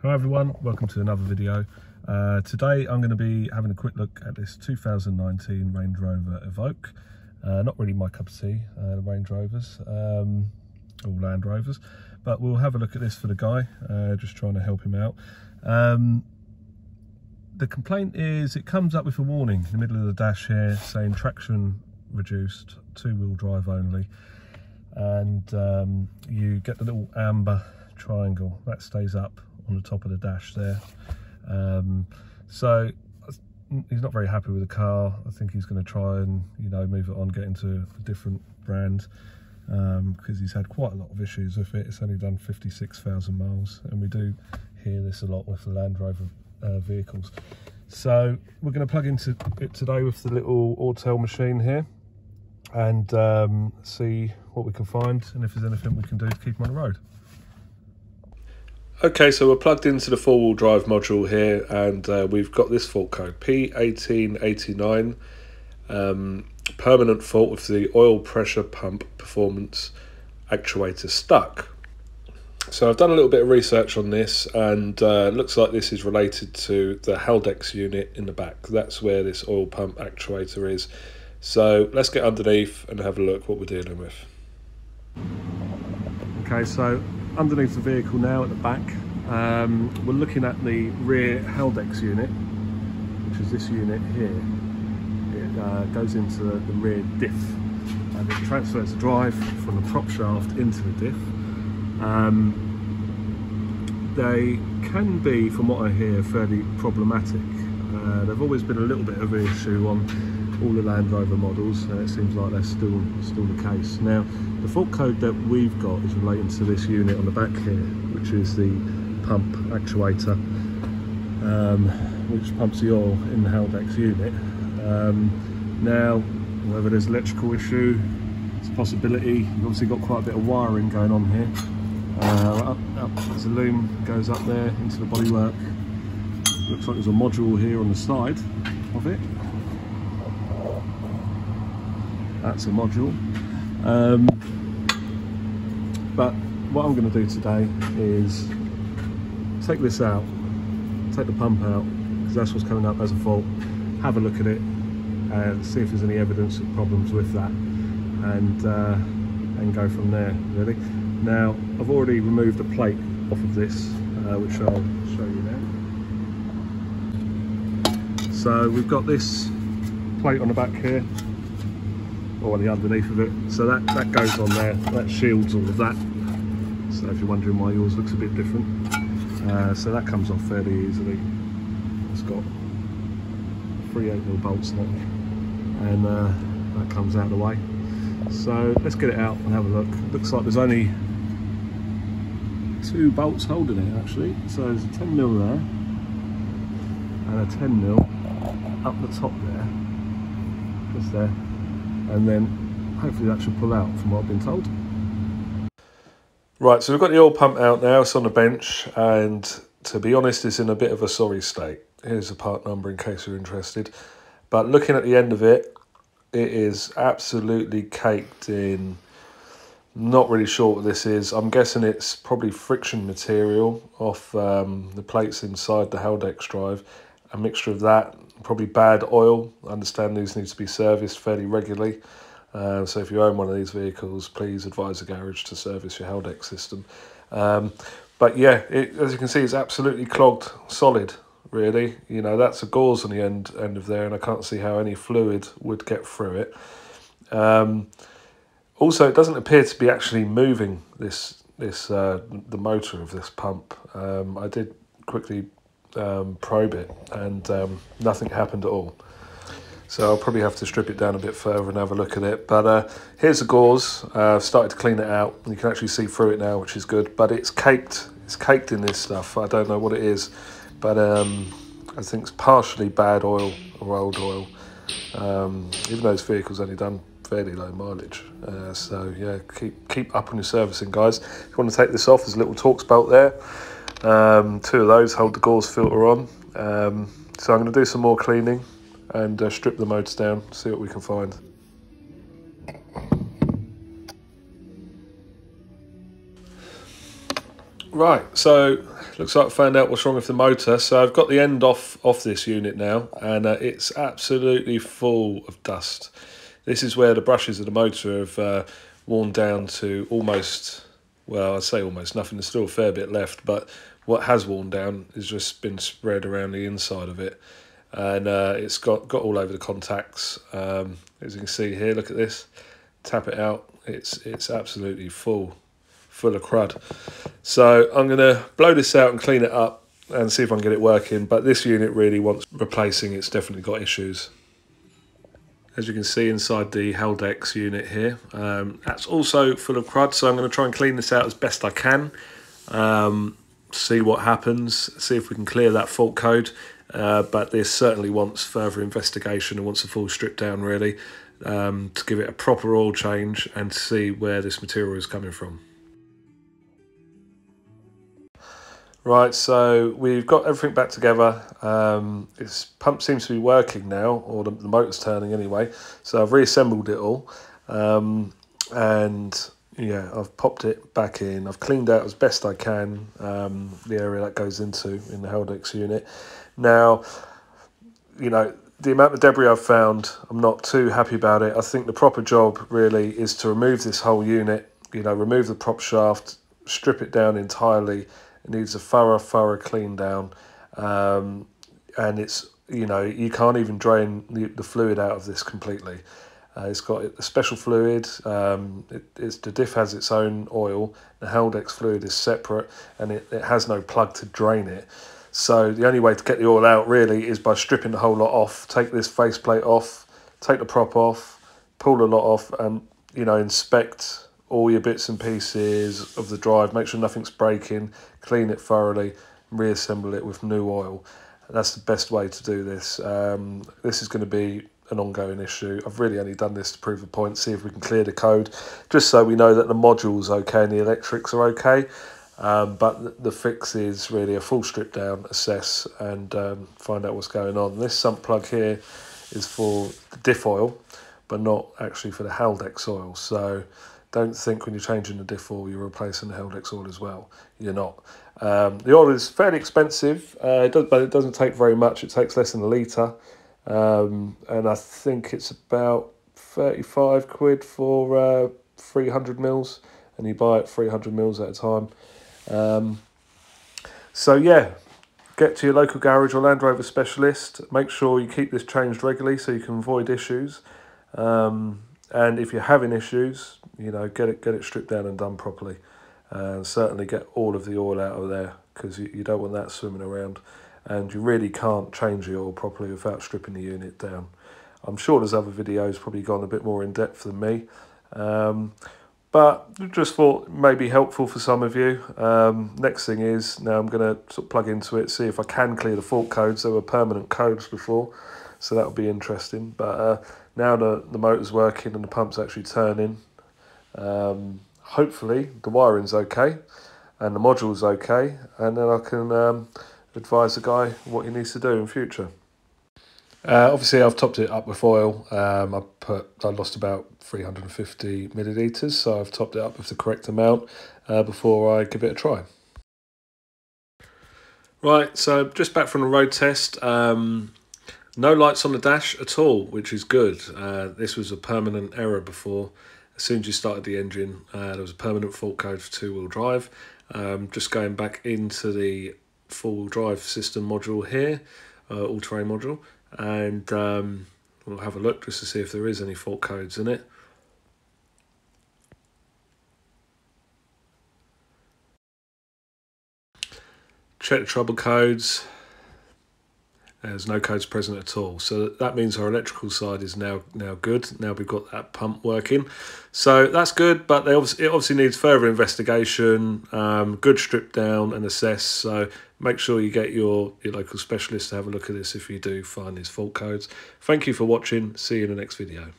Hi everyone, welcome to another video. Today I'm going to be having a quick look at this 2019 Range Rover Evoque. Not really my cup of tea, the Range Rovers, or Land Rovers, but we'll have a look at this for the guy, just trying to help him out. The complaint is it comes up with a warning in the middle of the dash here saying traction reduced, two-wheel drive only, and you get the little amber triangle that stays up on the top of the dash there. So he's not very happy with the car. I think he's going to try and, you know, move it on, get into a different brand, because he's had quite a lot of issues with it. It's only done 56,000 miles, and we do hear this a lot with the Land Rover vehicles. So we're going to plug into it today with the little Autel machine here and see what we can find and if there's anything we can do to keep him on the road. Okay, so we're plugged into the four-wheel drive module here, and we've got this fault code, P1889, permanent fault with the oil pressure pump performance actuator stuck. So I've done a little bit of research on this, and it looks like this is related to the Haldex unit in the back. That's where this oil pump actuator is. So let's get underneath and have a look what we're dealing with. Okay, so underneath the vehicle now at the back, we're looking at the rear Haldex unit, which is this unit here. It goes into the rear diff, and it transfers the drive from the prop shaft into the diff. They can be, from what I hear, fairly problematic. They've always been a little bit of an issue on all the Land Rover models, and it seems like that's still the case. Now, the fault code that we've got is relating to this unit on the back here, which is the pump actuator, which pumps the oil in the Haldex unit. Now, whether there's an electrical issue, it's a possibility. You've obviously got quite a bit of wiring going on here. Up there's a loom, goes up there into the bodywork. Looks like there's a module here on the side of it. That's a module. But what I'm going to do today is take this out, take the pump out, because that's what's coming up as a fault, have a look at it and see if there's any evidence of problems with that, and go from there, really. Now, I've already removed a plate off of this, which I'll show you now. So we've got this plate on the back here, or on the underneath of it, so that goes on there, that shields all of that. So if you're wondering why yours looks a bit different, so that comes off fairly easily. It's got 3 8mm bolts in it, and that comes out of the way. So let's get it out and have a look. It looks like there's only 2 bolts holding it actually, so there's a 10mm there and a 10mm up the top there, just there. And then hopefully that should pull out from what I've been told. Right, so we've got the oil pump out now, it's on the bench, and to be honest, it's in a bit of a sorry state. Here's the part number in case you're interested. But looking at the end of it, it is absolutely caked in. Not really sure what this is. I'm guessing it's probably friction material off the plates inside the Haldex drive. A mixture of that, probably bad oil. I understand these need to be serviced fairly regularly. So if you own one of these vehicles, please advise the garage to service your Haldex system. But yeah, as you can see, it's absolutely clogged solid, really. You know, that's a gauze on the end of there, and I can't see how any fluid would get through it. Also, it doesn't appear to be actually moving the motor of this pump. I did quickly probe it, and nothing happened at all. So I'll probably have to strip it down a bit further and have a look at it. But here's the gauze. I've started to clean it out. You can actually see through it now, which is good. But it's caked. It's caked in this stuff. I don't know what it is, but I think it's partially bad oil or old oil. Even though this vehicle's only done fairly low mileage. So yeah, keep up on your servicing, guys. If you want to take this off, there's a little Torx belt there. 2 of those hold the gauze filter on. So I'm going to do some more cleaning and strip the motors down, see what we can find. Right, so looks like I found out what's wrong with the motor. So I've got the end off this unit now, and it's absolutely full of dust. This is where the brushes of the motor have worn down to almost, well, I'd say almost nothing. There's still a fair bit left, but what has worn down has just been spread around the inside of it, and it's got all over the contacts. As you can see here, look at this. Tap it out. It's absolutely full of crud. So I'm going to blow this out and clean it up and see if I can get it working. But this unit really wants replacing. It's definitely got issues. As you can see inside the Haldex unit here, that's also full of crud. So I'm going to try and clean this out as best I can. See what happens. See if we can clear that fault code. But this certainly wants further investigation and wants a full strip down really, to give it a proper oil change and to see where this material is coming from. Right, so we've got everything back together. This pump seems to be working now, or the motor's turning anyway. So I've reassembled it all, and yeah, I've popped it back in. I've cleaned out as best I can the area that goes into in the Haldex unit. Now, you know, the amount of debris I've found, I'm not too happy about it. I think the proper job really is to remove this whole unit, you know, remove the prop shaft, strip it down entirely. It needs a thorough clean down, and it's, you know, you can't even drain the fluid out of this completely. It's got a special fluid. The diff has its own oil. The Haldex fluid is separate, and it has no plug to drain it. So the only way to get the oil out really is by stripping the whole lot off. Take this faceplate off, take the prop off, pull the lot off, and, you know, inspect all your bits and pieces of the drive, make sure nothing's breaking, clean it thoroughly, reassemble it with new oil. That's the best way to do this. This is going to be an ongoing issue. I've really only done this to prove a point, see if we can clear the code, just so we know that the module's okay and the electrics are okay. But the fix is really a full strip down, assess, and find out what's going on. This sump plug here is for the diff oil, but not actually for the Haldex oil. So don't think when you're changing the diff oil, you're replacing the Haldex oil as well. You're not. The oil is fairly expensive, but it doesn't take very much. It takes less than a litre. And I think it's about 35 quid for 300 mils, and you buy it 300 mils at a time. So yeah, get to your local garage or Land Rover specialist. Make sure you keep this changed regularly so you can avoid issues. And if you're having issues, you know, get it stripped down and done properly. And certainly get all of the oil out of there, because you don't want that swimming around. And you really can't change the oil properly without stripping the unit down. I'm sure there's other videos probably gone a bit more in depth than me. But just thought it may be helpful for some of you. Next thing is, now I'm going to sort of plug into it, see if I can clear the fault codes. There were permanent codes before, so that would be interesting. But now the motor's working and the pump's actually turning, hopefully the wiring's okay and the module's okay, and then I can advise the guy what he needs to do in future. Obviously I've topped it up with oil. I lost about 350 millilitres, so I've topped it up with the correct amount before I give it a try. Right, so just back from the road test. No lights on the dash at all, which is good. This was a permanent error before. As soon as you started the engine, there was a permanent fault code for two-wheel drive. Just going back into the four-wheel drive system module here, all-terrain module, and we'll have a look just to see if there is any fault codes in it. Check the trouble codes. There's no codes present at all, so that means our electrical side is now good. Now we've got that pump working, so that's good. But it obviously needs further investigation, good strip down and assess. So make sure you get your local specialist to have a look at this if you do find these fault codes. Thank you for watching. See you in the next video.